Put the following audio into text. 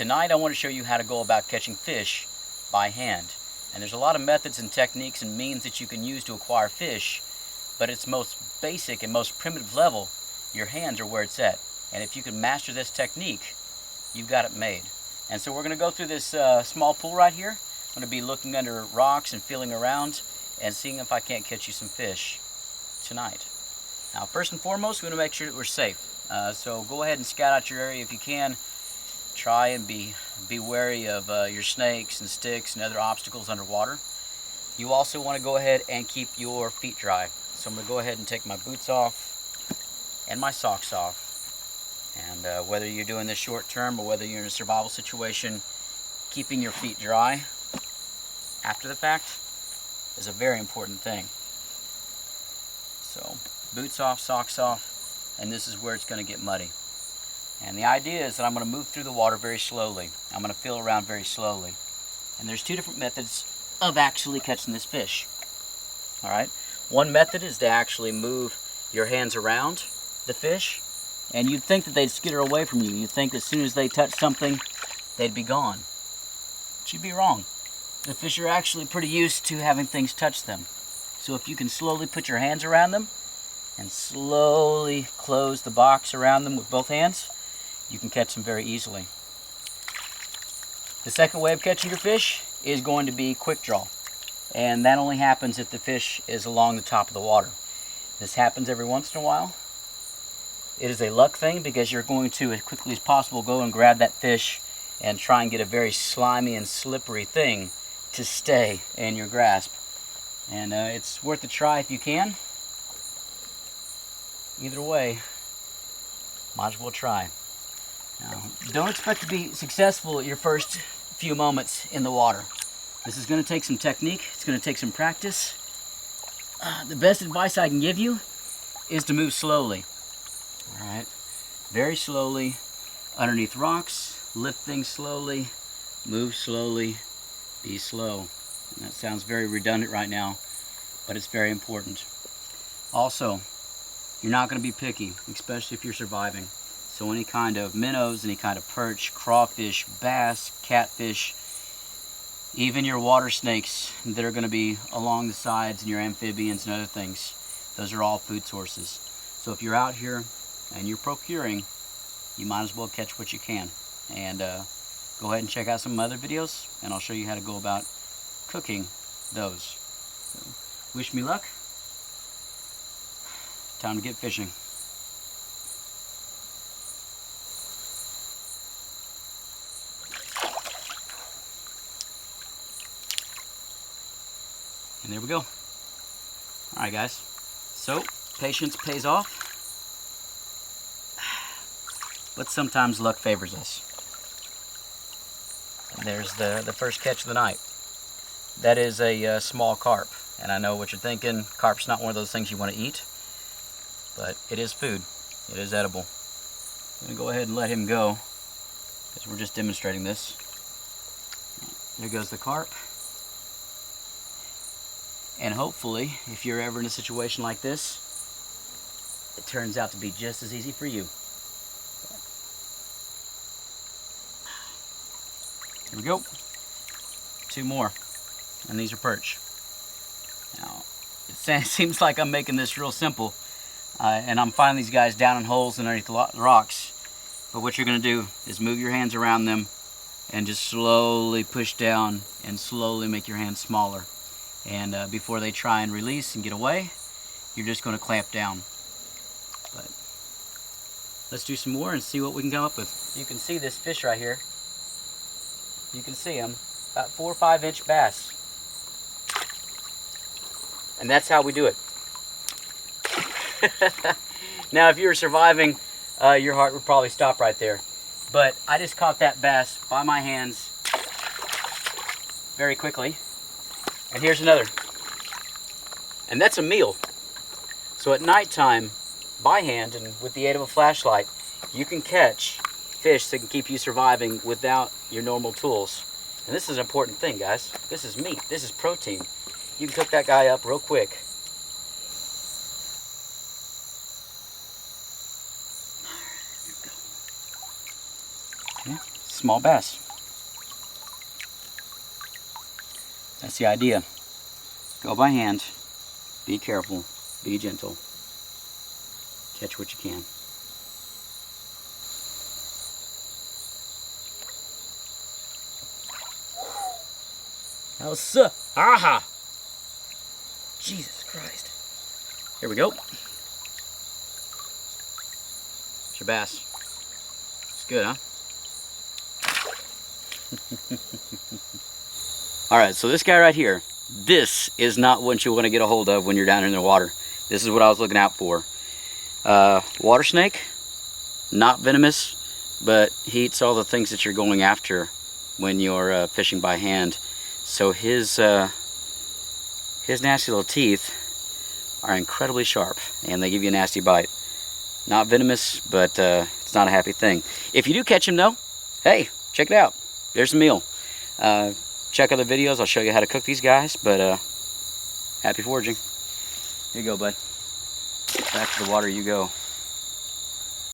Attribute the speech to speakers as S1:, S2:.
S1: Tonight I want to show you how to go about catching fish by hand. And there's a lot of methods and techniques and means that you can use to acquire fish, but its most basic and most primitive level, your hands are where it's at. And if you can master this technique, you've got it made. And so we're going to go through this small pool right here. I'm going to be looking under rocks and feeling around and seeing if I can't catch you some fish tonight. Now, first and foremost, we want to make sure that we're safe. So go ahead and scout out your area if you can. Try and be wary of your snakes and sticks and other obstacles underwater. You also want to go ahead and keep your feet dry. So I'm going to go ahead and take my boots off and my socks off. And whether you're doing this short term or whether you're in a survival situation, keeping your feet dry after the fact is a very important thing. So boots off, socks off, and this is where it's going to get muddy. And the idea is that I'm going to move through the water very slowly. I'm going to feel around very slowly. And there's two different methods of actually catching this fish. Alright, one method is to actually move your hands around the fish, and you'd think that they'd skitter away from you. You'd think as soon as they touch something, they'd be gone. But you'd be wrong. The fish are actually pretty used to having things touch them. So if you can slowly put your hands around them and slowly close the box around them with both hands, you can catch them very easily. The second way of catching your fish is going to be quick draw. And that only happens if the fish is along the top of the water. This happens every once in a while. It is a luck thing because you're going to, as quickly as possible, go and grab that fish and try and get a very slimy and slippery thing to stay in your grasp. And it's worth a try if you can. Either way, might as well try. Now, don't expect to be successful at your first few moments in the water. This is going to take some technique. It's going to take some practice. The best advice I can give you is to move slowly. Alright, very slowly, underneath rocks, lift things slowly, move slowly, be slow. And that sounds very redundant right now, but it's very important. Also, you're not going to be picky, especially if you're surviving. So any kind of minnows, any kind of perch, crawfish, bass, catfish, even your water snakes that are going to be along the sides and your amphibians and other things, those are all food sources. So if you're out here and you're procuring, you might as well catch what you can. And go ahead and check out some other videos, and I'll show you how to go about cooking those. So, wish me luck. Time to get fishing. And there we go. Alright guys, so patience pays off. But sometimes luck favors us. And there's the first catch of the night. That is a small carp. And I know what you're thinking. Carp's not one of those things you want to eat. But it is food. It is edible. I'm going to go ahead and let him go, because we're just demonstrating this. There goes the carp. And hopefully, if you're ever in a situation like this, it turns out to be just as easy for you. Here we go. Two more. And these are perch. Now, it seems like I'm making this real simple. And I'm finding these guys down in holes and underneath the rocks. But what you're going to do is move your hands around them and just slowly push down and slowly make your hands smaller. And before they try and release and get away, you're just going to clamp down. But let's do some more and see what we can come up with. You can see this fish right here. You can see him, about 4 or 5 inch bass. And that's how we do it. Now if you were surviving, your heart would probably stop right there. But I just caught that bass by my hands very quickly. And here's another. And that's a meal. So at nighttime, by hand and with the aid of a flashlight, you can catch fish that can keep you surviving without your normal tools. And this is an important thing, guys. This is meat. This is protein. You can cook that guy up real quick. small bass. That's the idea. Go by hand, be careful, be gentle, catch what you can. That was aha! Jesus Christ. Here we go. It's your bass. It's good, huh? Alright, so this guy right here, this is not what you want to get a hold of when you're down in the water. This is what I was looking out for. Water snake, not venomous, but he eats all the things that you're going after when you're fishing by hand. So his nasty little teeth are incredibly sharp, and they give you a nasty bite. Not venomous, but it's not a happy thing. If you do catch him though, hey, check it out. There's a meal. Check other videos. I'll show you how to cook these guys, but happy foraging. Here you go, bud. Back to the water you go.